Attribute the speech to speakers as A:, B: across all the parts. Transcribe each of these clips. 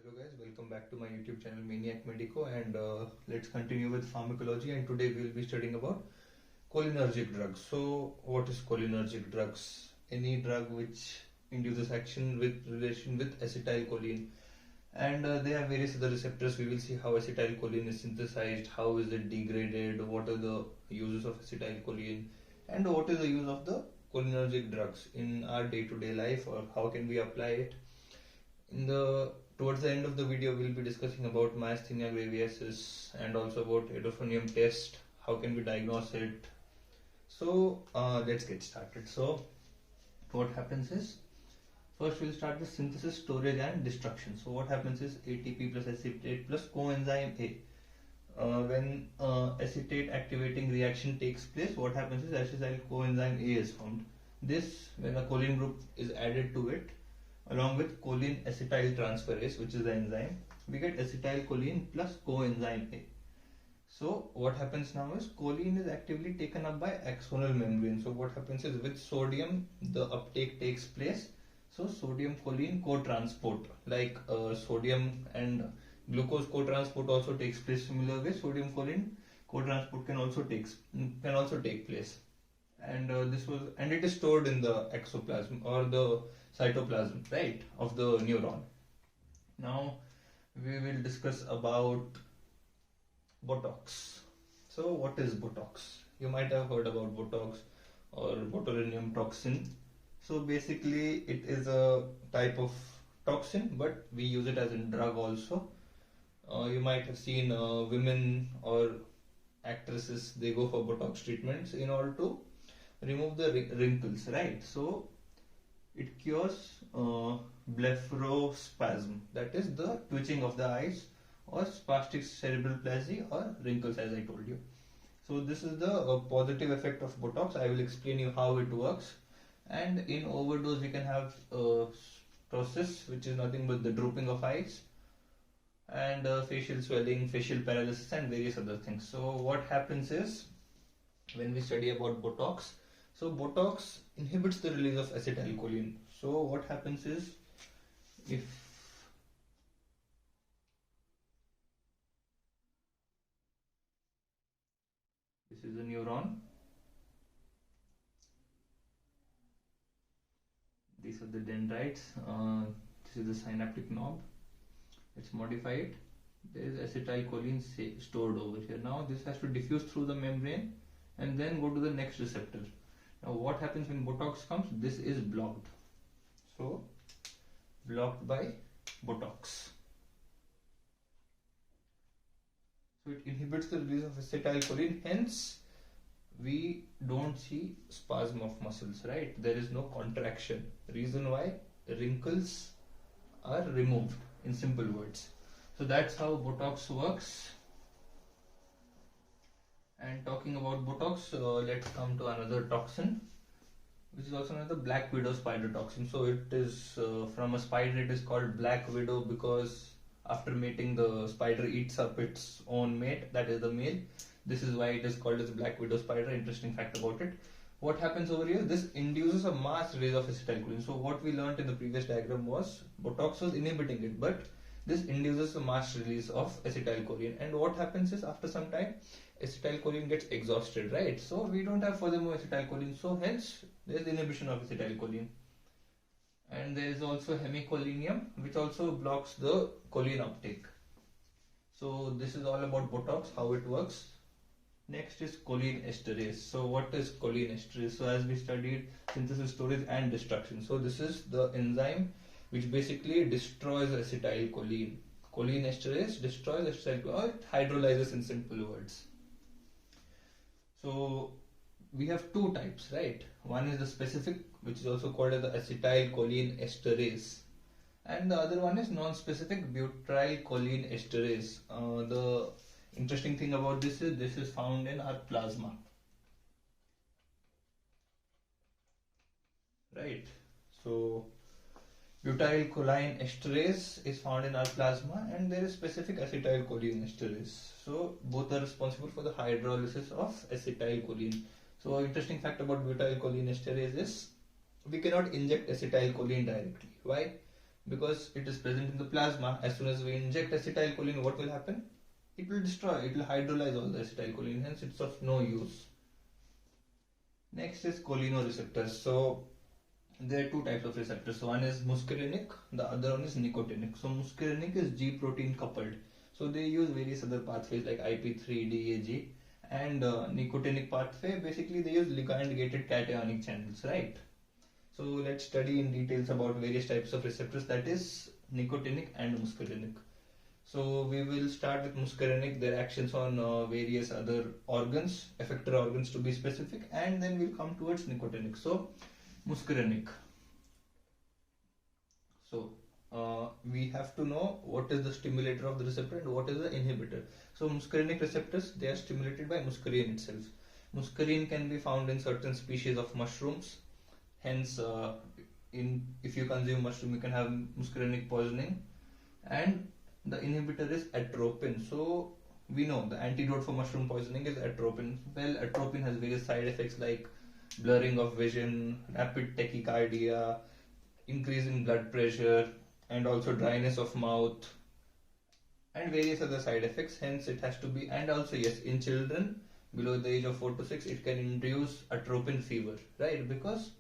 A: Hello guys, welcome back to my YouTube channel Maniac Medico, and let's continue with pharmacology. And today we will be studying about cholinergic drugs. So what is cholinergic drugs? Any drug which induces action with relation with acetylcholine, and they have various other receptors. We will see how acetylcholine is synthesized, how is it degraded, what are the uses of acetylcholine, and what is the use of the cholinergic drugs in our day-to-day life, or how can we apply it. Towards the end of the video, we'll be discussing about myasthenia graviasis and also about edofonium test. How can we diagnose it? So let's get started. So what happens is, first we'll start with synthesis, storage and destruction. So what happens is ATP plus acetate plus coenzyme A. When acetate activating reaction takes place, what happens is acetyl coenzyme A is formed. This, when a choline group is added to it, along with choline acetyl transferase, which is the enzyme, we get acetylcholine plus coenzyme A. So what happens now is choline is actively taken up by axonal membrane. So what happens is with sodium the uptake takes place. So sodium choline co-transport, like sodium and glucose co-transport also takes place. Similar way, sodium choline co-transport can also take place. And it is stored in the exoplasm or the cytoplasm, right, of the neuron. Now we will discuss about Botox. So what is Botox? You might have heard about Botox or botulinum toxin. So basically it is a type of toxin, but we use it as a drug also. You might have seen women or actresses, they go for Botox treatments in order to remove the wrinkles, right? So it cures blepharospasm, that is the twitching of the eyes, or spastic cerebral palsy, or wrinkles, as I told you. So this is the positive effect of Botox. I will explain you how it works. And in overdose we can have process which is nothing but the drooping of eyes and facial swelling, facial paralysis and various other things. So what happens is, when we study about Botox, so Botox inhibits the release of acetylcholine. So what happens is, if this is a neuron, these are the dendrites, this is the synaptic knob, let's modify it. There is acetylcholine stored over here. Now this has to diffuse through the membrane and then go to the next receptor. Now what happens when Botox comes? This is blocked. So blocked by Botox. So it inhibits the release of acetylcholine, hence we don't see spasm of muscles, right? There is no contraction. Reason why? Wrinkles are removed, in simple words. So that's how Botox works. And talking about Botox, let's come to another toxin, which is also another black widow spider toxin. So it is from a spider. It is called black widow because after mating the spider eats up its own mate, that is the male. This is why it is called as black widow spider. Interesting fact about it. What happens over here? This induces a mass release of acetylcholine. So what we learned in the previous diagram was Botox was inhibiting it, but this induces a mass release of acetylcholine. And what happens is, after some time, acetylcholine gets exhausted, right? So we don't have furthermore acetylcholine, so hence there is inhibition of acetylcholine. And there is also hemicholinum, which also blocks the choline uptake. So this is all about Botox, how it works. Next is choline esterase. So what is choline esterase? So as we studied synthesis, storage and destruction. So this is the enzyme which basically destroys acetylcholine. Choline esterase destroys acetylcholine, or it hydrolyzes, in simple words. So we have two types, right? One is the specific, which is also called as the acetylcholine esterase, and the other one is non-specific butyrylcholine esterase. The interesting thing about this is found in our plasma, right? So butyrylcholine esterase is found in our plasma, and there is specific acetylcholine esterase. So both are responsible for the hydrolysis of acetylcholine. So interesting fact about butyrylcholine esterase is, we cannot inject acetylcholine directly. Why? because it is present in the plasma. As soon as we inject acetylcholine, what will happen? It will destroy, it will hydrolyze all the acetylcholine, hence it's of no use. Next is cholinereceptors. So there are two types of receptors. One is muscarinic, the other one is nicotinic. So muscarinic is G protein coupled. So they use various other pathways like IP3, DAG, and nicotinic pathway. Basically, they use ligand-gated cationic channels, right? So let's study in details about various types of receptors, that is nicotinic and muscarinic. So we will start with muscarinic, their actions on various other organs, effector organs to be specific, and then we'll come towards nicotinic. So muscarinic. So we have to know what is the stimulator of the receptor and what is the inhibitor. So muscarinic receptors, they are stimulated by muscarine itself. Muscarine can be found in certain species of mushrooms. Hence, if you consume mushroom, you can have muscarinic poisoning. And the inhibitor is atropine. So we know the antidote for mushroom poisoning is atropine. Well, atropine has various side effects like blurring of vision, rapid tachycardia, increase in blood pressure, and also dryness of mouth, and various other side effects. Hence it has to be, and also yes, in children below the age of 4 to 6, it can induce atropine fever, right? Because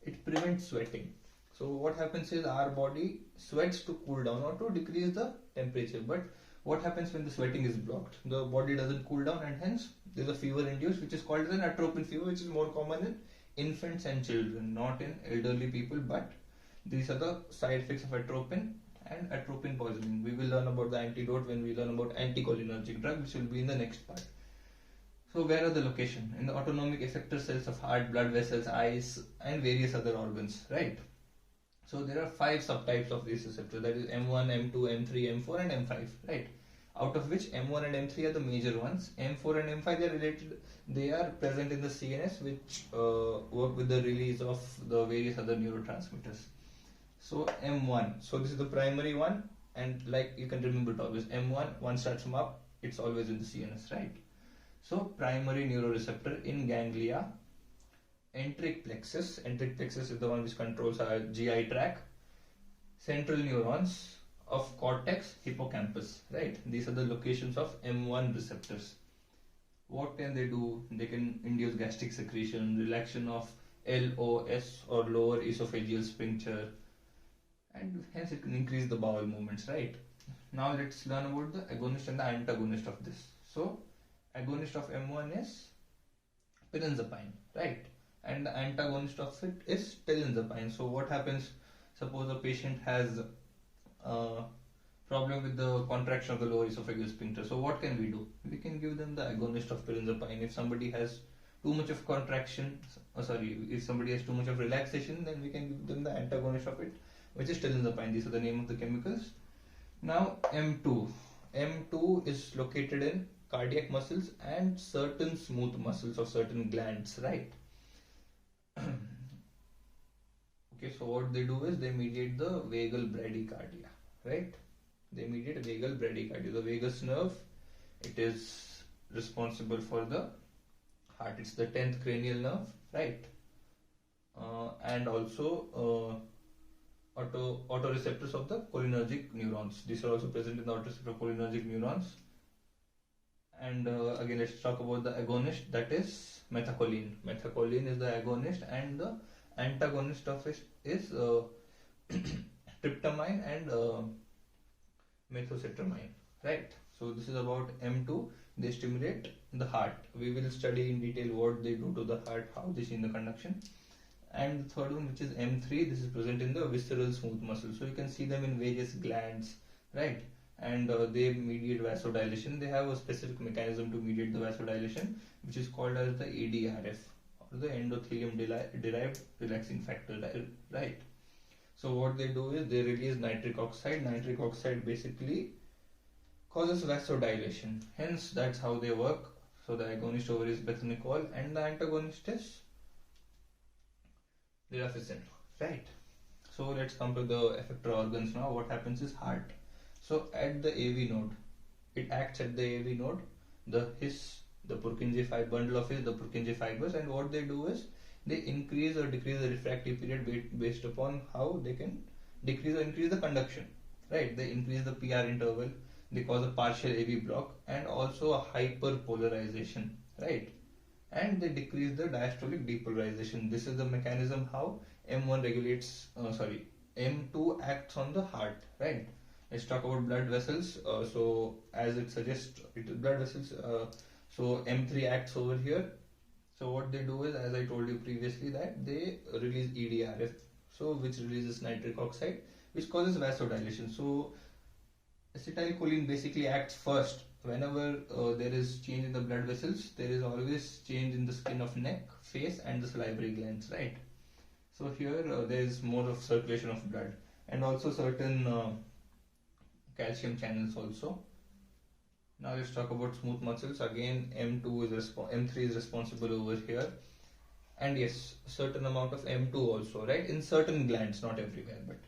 A: it prevents sweating. So what happens is our body sweats to cool down or to decrease the temperature. But what happens when the sweating is blocked? The body doesn't cool down, and hence there is a fever induced, which is called as an atropine fever, which is more common in infants and children, not in elderly people. But these are the side effects of atropine and atropine poisoning. We will learn about the antidote when we learn about anticholinergic drug, which will be in the next part. So where are the location? In the autonomic effector cells of heart, blood vessels, eyes, and various other organs, right? So there are 5 subtypes of these receptors, that is M1, M2, M3, M4 and M5, right? Out of which M1 and M3 are the major ones. M4 and M5, they are related, they are present in the CNS, which work with the release of the various other neurotransmitters. So M1, so this is the primary one, and like you can remember it always, M1, one starts from up, it's always in the CNS, right? So primary neuroreceptor in ganglia, enteric plexus is the one which controls our GI tract, central neurons of cortex, hippocampus, right? These are the locations of M1 receptors. What can they do? They can induce gastric secretion, relaxation of LOS or lower esophageal sphincter, and hence it can increase the bowel movements, right? Now let's learn about the agonist and the antagonist of this. So agonist of M1 is pirinzapine, right? And the antagonist of it is tilinzapine. So what happens, suppose a patient has problem with the contraction of the lower esophageal sphincter. So what can we do? We can give them the agonist of pirinzapine. If somebody has too much of contraction, if somebody has too much of relaxation, then we can give them the antagonist of it, which is tilinzapine. These are the name of the chemicals. Now M2. M2 is located in cardiac muscles and certain smooth muscles of certain glands, right? Okay, so what they do is they mediate the vagal bradycardia, right? They mediate vagal bradycardia. The vagus nerve, it is responsible for the heart. It's the 10th cranial nerve, right? And also autoreceptors of the cholinergic neurons. These are also present in the autoreceptor of cholinergic neurons. And again, let's talk about the agonist, that is methacholine. Methacholine is the agonist, and the antagonist of it is tryptamine and methocetramine, right? So this is about M2. They stimulate the heart. We will study in detail what they do to the heart, how they change the conduction. And the third one, which is M3, this is present in the visceral smooth muscles. So you can see them in various glands, right? And they mediate vasodilation. They have a specific mechanism to mediate the vasodilation, which is called as the ADRF, or the endothelium derived relaxing factor, right? So what they do is they release nitric oxide. Nitric oxide basically causes vasodilation. Hence, that's how they work. So the agonist over is bethanechol, and the antagonist is liraficin, right? So let's come to the effector organs now. What happens is heart. So at the AV node, it acts at the AV node, the Purkinje fiber bundle of the Purkinje fibers, and what they do is they increase or decrease the refractive period based upon how they can decrease or increase the conduction, right? They increase the PR interval, they cause a partial AV block and also a hyperpolarization, right? And they decrease the diastolic depolarization. This is the mechanism how M1 regulates, M2 acts on the heart, right? Let's talk about blood vessels. So as it suggests, blood vessels. So M3 acts over here. So what they do is, as I told you previously, that they release EDRF, so which releases nitric oxide, which causes vasodilation. So acetylcholine basically acts first. Whenever there is change in the blood vessels, there is always change in the skin of neck, face, and the salivary glands, right? So here there is more of circulation of blood, and also certain calcium channels also. Now let's talk about smooth muscles. Again, M3 is responsible over here, and yes, certain amount of M2 also, right? In certain glands, not everywhere, but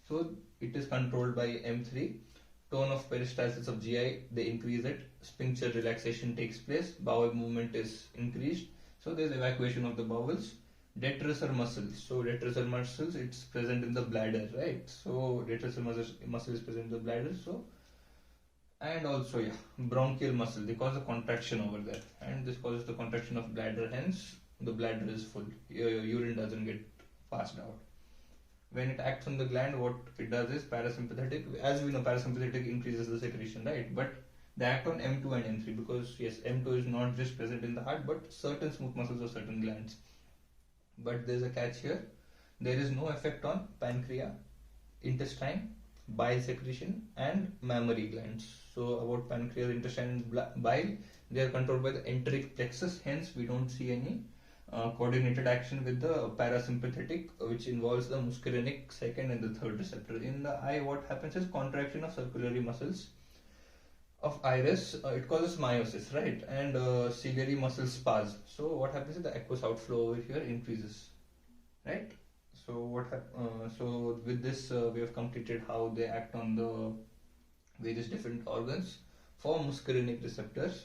A: so it is controlled by M3. Tone of peristalsis of GI, they increase it. Sphincter relaxation takes place. Bowel movement is increased. So there is evacuation of the bowels. Detrusor muscles. So detrusor muscles, it's present in the bladder, right? So detrusor muscle is present in the bladder. So and also bronchial muscle. They cause a contraction over there, and this causes the contraction of bladder. Hence, the bladder is full. Urine doesn't get passed out. When it acts on the gland, what it does is parasympathetic. As we know, parasympathetic increases the secretion, right? But they act on M2 and M3 because yes, M2 is not just present in the heart, but certain smooth muscles or certain glands. But there is a catch here. There is no effect on pancreas, intestine, bile secretion, and mammary glands. So about pancreas, intestine, and bile, they are controlled by the enteric plexus. Hence, we don't see any coordinated action with the parasympathetic, which involves the muscarinic second and the third receptor. In the eye, what happens is contraction of circulatory muscles of iris. It causes meiosis, right? And ciliary muscle spasm. So what happens is the aqueous outflow over here increases, right? So so with this we have completed how they act on the various different organs for muscarinic receptors.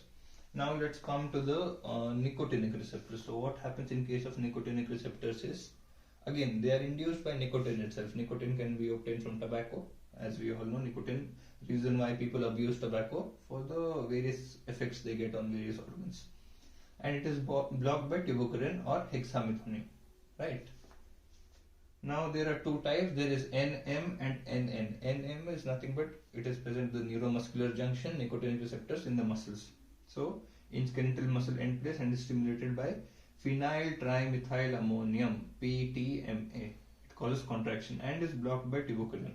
A: Now let's come to the nicotinic receptors. So what happens in case of nicotinic receptors is, again, they are induced by nicotine itself. Nicotine can be obtained from tobacco. As we all know, nicotine, reason why people abuse tobacco for the various effects they get on various organs. And it is blocked by tuberculin or hexamethonium, right? Now there are two types. There is NM and NN. NM is nothing but it is present in the neuromuscular junction, nicotinic receptors in the muscles. So in skeletal muscle end place and is stimulated by phenyl trimethylammonium (PTMA). It causes contraction and is blocked by tuberculin.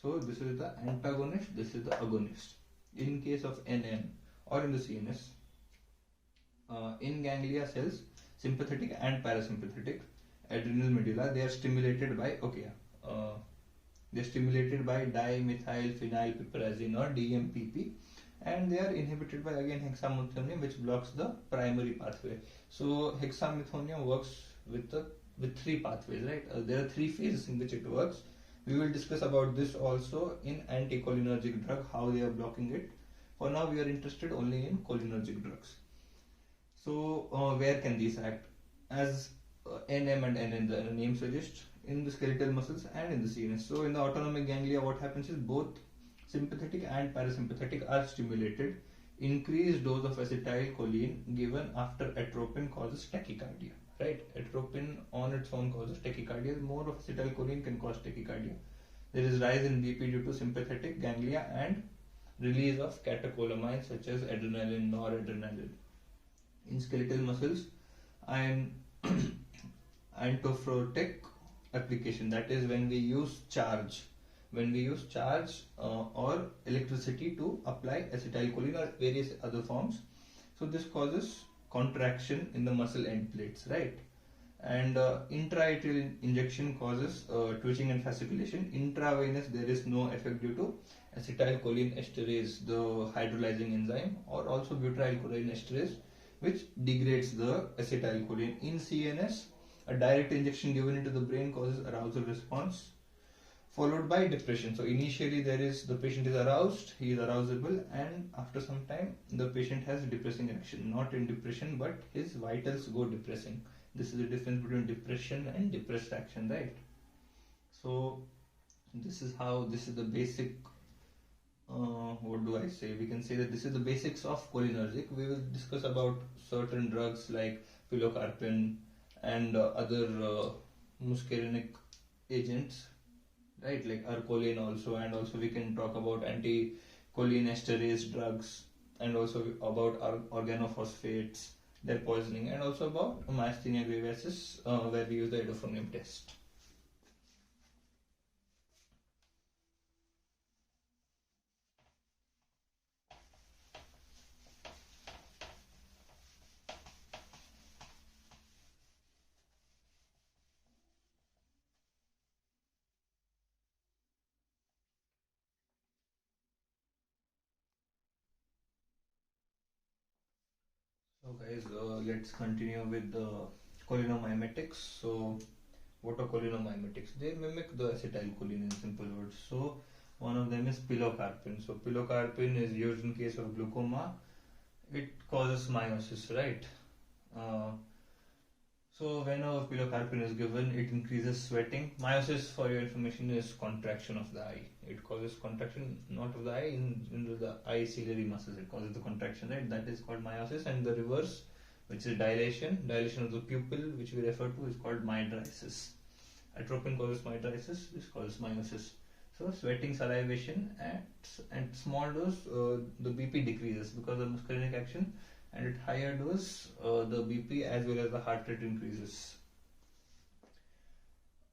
A: So this is the antagonist, this is the agonist. In case of NN or in the CNS, in ganglia cells, sympathetic and parasympathetic, adrenal medulla, they are stimulated by they are stimulated by dimethylphenylpiperazine or DMPP, and they are inhibited by again hexamethonium, which blocks the primary pathway. So hexamethonium works with three pathways, right? There are three phases in which it works. We will discuss about this also in anticholinergic drug, how they are blocking it. For now, we are interested only in cholinergic drugs. So where can these act? As NM and NN, the name suggests, in the skeletal muscles and in the CNS. So in the autonomic ganglia, what happens is both sympathetic and parasympathetic are stimulated. Increased dose of acetylcholine given after atropine causes tachycardia, right? Atropine on its own causes tachycardia. More of acetylcholine can cause tachycardia. There is rise in BP due to sympathetic ganglia and release of catecholamines such as adrenaline, noradrenaline. In skeletal muscles, antiphoretic application, that is when we use charge or electricity to apply acetylcholine or various other forms. So this causes contraction in the muscle end plates, right? And intraarterial injection causes twitching and fasciculation. Intravenous, there is no effect due to acetylcholine esterase, the hydrolyzing enzyme, or also butyrylcholine esterase, which degrades the acetylcholine. In CNS, a direct injection given into the brain causes arousal response followed by depression. So initially the patient is aroused, he is arousable, and after some time the patient has depressing action. Not in depression, but his vitals go depressing. This is the difference between depression and depressed action, right? So This is the basic, what do I say? We can say that this is the basics of cholinergic. We will discuss about certain drugs like pilocarpine and other muscarinic agents, right? Like arcoline also, and also we can talk about anti-cholinesterase drugs, and also about organophosphates, their poisoning, and also about myasthenia gravis, where we use the edofonium test. So guys, let's continue with the cholinomimetics. So what are cholinomimetics? They mimic the acetylcholine in simple words. So one of them is pilocarpine. So pilocarpine is used in case of glaucoma. It causes meiosis, right? Uh, so whenever pilocarpine is given, it increases sweating. Meiosis, for your information, is contraction of the eye. It causes contraction not of the eye, in the eye ciliary muscles. It causes the contraction, right? That is called meiosis. And the reverse, which is dilation of the pupil, which we refer to, is called mydriasis. Atropine causes mydriasis. This causes meiosis. So sweating, salivation, and small dose, the BP decreases because of muscarinic action, and at higher dose, the BP as well as the heart rate increases.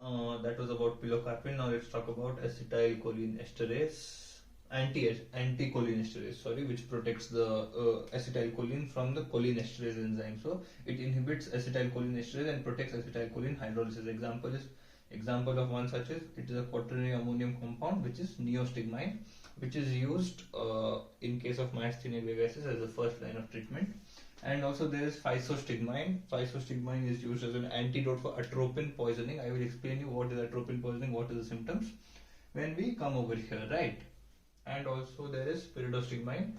A: That was about pilocarpine. Now let's talk about acetylcholinesterase, anti-cholinesterase, sorry, which protects the acetylcholine from the cholinesterase enzyme. So it inhibits acetylcholinesterase and protects acetylcholine hydrolysis. Example of one such is, it is a quaternary ammonium compound, which is neostigmine, which is used in case of myasthenia gravis as the first line of treatment. And also there is physostigmine. Physostigmine is used as an antidote for atropine poisoning. I will explain you what is atropine poisoning, what are the symptoms when we come over here, right? And also there is pyridostigmine.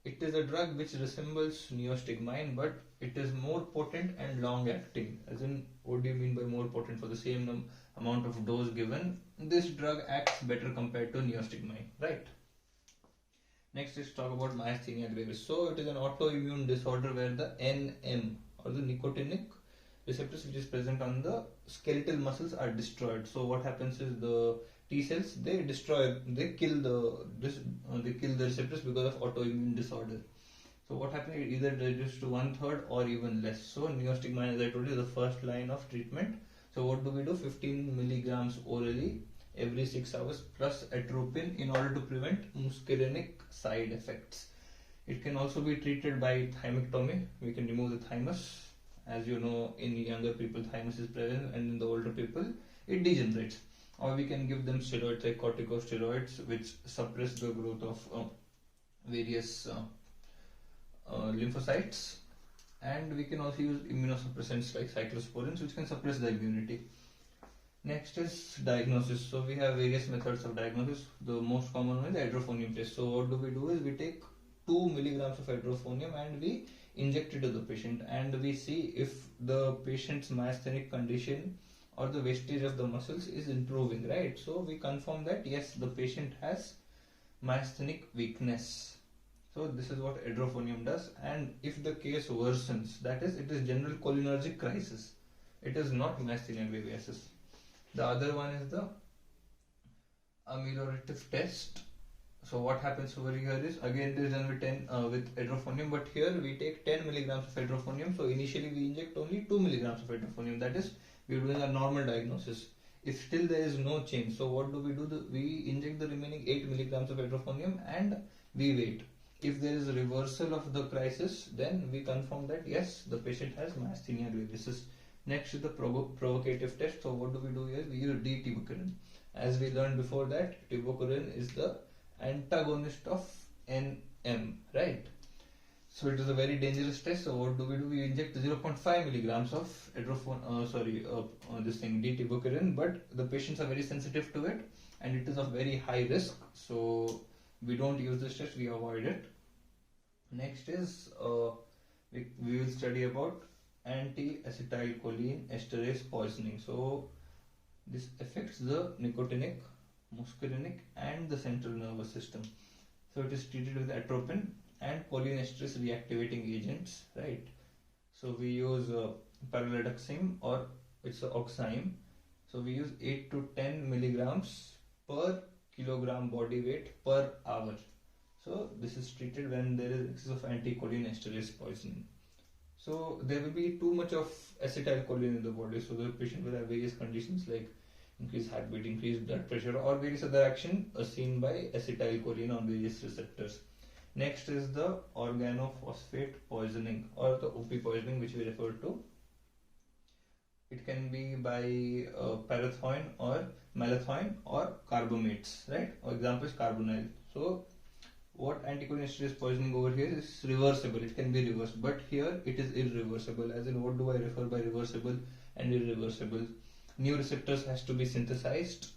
A: It is a drug which resembles neostigmine, but it is more potent and long acting. As in, what do you mean by more potent? For the same amount of dose given, this drug acts better compared to neostigmine, right? Next is talk about myasthenia gravis. So it is an autoimmune disorder where the NM, or the nicotinic receptors which is present on the skeletal muscles, are destroyed. So what happens is, the T cells, they kill the receptors because of autoimmune disorder. So what happens, it either reduces to 1/3 or even less. So neostigmine, as I told you, is the first line of treatment. So what do we do? 15 milligrams orally every 6 hours plus atropine in order to prevent muscarinic side effects. It can also be treated by thymectomy. We can remove the thymus. As you know, in younger people thymus is present, and in the older people it degenerates. Or we can give them steroids like corticosteroids, which suppress the growth of various lymphocytes. And we can also use immunosuppressants like cyclosporins, which can suppress the immunity. Next is diagnosis. So we have various methods of diagnosis. The most common one is the hydrophonium test. So what do? We take 2 milligrams of hydrophonium and we inject it to the patient, and we see if the patient's myasthenic condition or the wastage of the muscles is improving, right? So we confirm that yes, the patient has myasthenic weakness. So this is what hydrophonium does. And if the case worsens, that is, it is general cholinergic crisis, it is not myasthenia gravis. The other one is the ameliorative test. So what happens over here is, again it is done with hydrophonium, but here we take 10 milligrams of hydrophonium. So initially we inject only 2 milligrams of hydrophonium, that is, we are doing a normal diagnosis. If still there is no change, so what do? We inject the remaining 8 milligrams of hydrophonium and we wait. If there is a reversal of the crisis, then we confirm that yes, the patient has myasthenia gravis. Next is the provocative test. So what do? Here we use D-tibucorin. As we learned before that, tibucorin is the antagonist of NM, right? So it is a very dangerous test. So what do? We inject 0.5 milligrams of D-tibucorin, but the patients are very sensitive to it and it is of very high risk. So we don't use this test, we avoid it. Next is we will study about anti-acetylcholine esterase poisoning. So this affects the nicotinic muscarinic, and the central nervous system. So it is treated with atropine and cholinesterase reactivating agents, right? So we use pyrrolidexime, or it's a oxime. So we use 8 to 10 milligrams per kilogram body weight per hour. So this is treated when there is excess of anticholinesterase poisoning. So there will be too much of acetylcholine in the body, so the patient will have various conditions like increased heartbeat, increased blood pressure, or various other action seen by acetylcholine on various receptors. Next is the organophosphate poisoning, or the OP poisoning, which we refer to. It can be by parathoin or malathoin or carbamates, right? Or example is carbonyl. So what anticholinesterase poisoning over here is reversible. It can be reversed, but here it is irreversible. As in, what do I refer by reversible and irreversible? New receptors has to be synthesized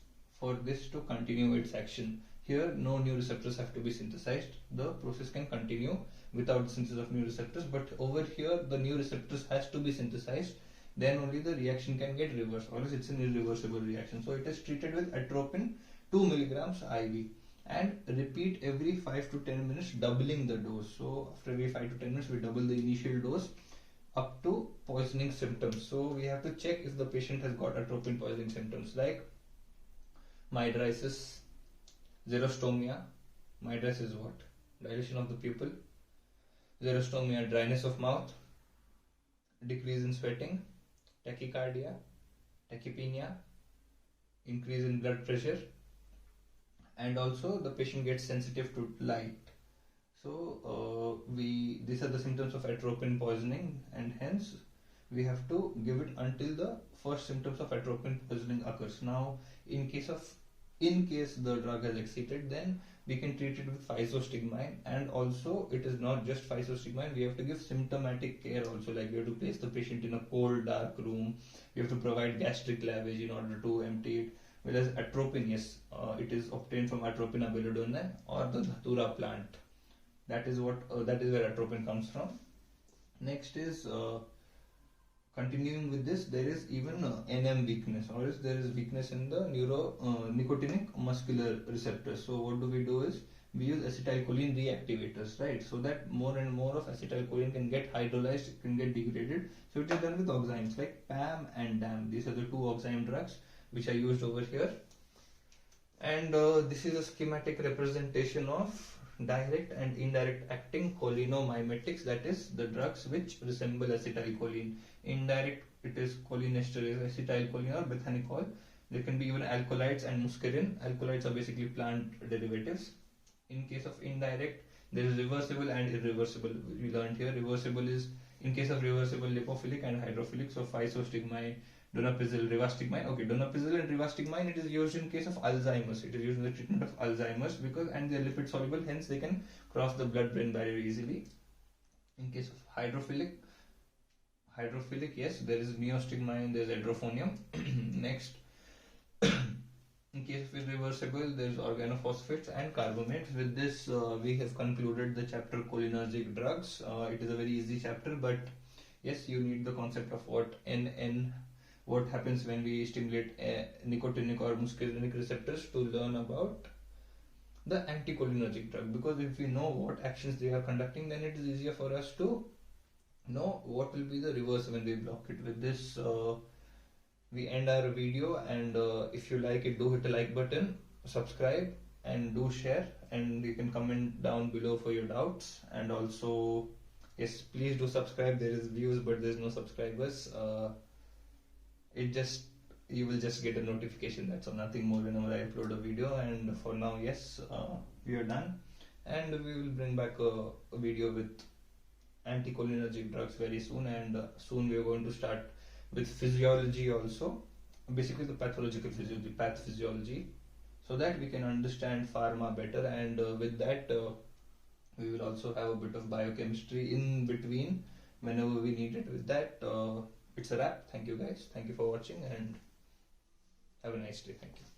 A: for this to continue its action. Here, no new receptors have to be synthesized. The process can continue without the synthesis of new receptors, but over here, the new receptors has to be synthesized. Then only the reaction can get reversed, or else it's an irreversible reaction. So it is treated with atropine 2 milligrams IV. And repeat every 5 to 10 minutes, doubling the dose. So after every 5 to 10 minutes, we double the initial dose up to poisoning symptoms. So we have to check if the patient has got atropine poisoning symptoms like mydriasis, xerostomia. Mydriasis is what? Dilation of the pupil. Xerostomia, dryness of mouth, decrease in sweating, tachycardia, tachypnea, increase in blood pressure, and also the patient gets sensitive to light. So these are the symptoms of atropine poisoning, and hence we have to give it until the first symptoms of atropine poisoning occurs. Now in case the drug has exceeded, then we can treat it with physostigmine, and also it is not just physostigmine, we have to give symptomatic care also, like we have to place the patient in a cold dark room, we have to provide gastric lavage in order to empty it. Whereas atropine, yes, it is obtained from Atropina belladonna or the dhatura plant. That is where atropine comes from. Next is continuing with this, there is even NM weakness, or else there is weakness in the nicotinic muscular receptors. So what do we do is we use acetylcholine reactivators, right? So that more and more of acetylcholine can get hydrolyzed, it can get degraded. So it is done with oximes like PAM and DAM. These are the two oxime drugs which are used over here. And this is a schematic representation of direct and indirect acting cholinomimetics, that is the drugs which resemble acetylcholine. Indirect, it is cholinesterase, acetylcholine or bethanechol. There can be even alkaloids and muscarine. Alkaloids are basically plant derivatives. In case of indirect, there is reversible and irreversible. We learned here reversible is in case of reversible lipophilic and hydrophilic. So physostigmine, donepezil, rivastigmine. Okay, donepezil and rivastigmine, it is used in case of Alzheimer's. It is used in the treatment of Alzheimer's and they are lipid soluble, hence they can cross the blood-brain barrier easily. In case of hydrophilic, yes, there is neostigmine, there is edrophonium. Next, in case of irreversible, there is organophosphates and carbamates. With this, we have concluded the chapter cholinergic drugs. It is a very easy chapter, but yes, you need the concept of what happens when we stimulate nicotinic or muscarinic receptors to learn about the anticholinergic drug. Because if we know what actions they are conducting, then it is easier for us to know what will be the reverse when we block it. With this, we end our video, and if you like it, do hit the like button, subscribe, and do share, and you can comment down below for your doubts. And also, yes, please do subscribe. There is views, but there is no subscribers. You will just get a notification, that's all, nothing more whenever I upload a video. And for now, yes, we are done, and we will bring back a video with anticholinergic drugs very soon. And soon we are going to start with physiology also, basically the pathological physiology, pathophysiology, so that we can understand pharma better. And with that, we will also have a bit of biochemistry in between whenever we need it. With that, it's a wrap. Thank you guys. Thank you for watching, and have a nice day. Thank you.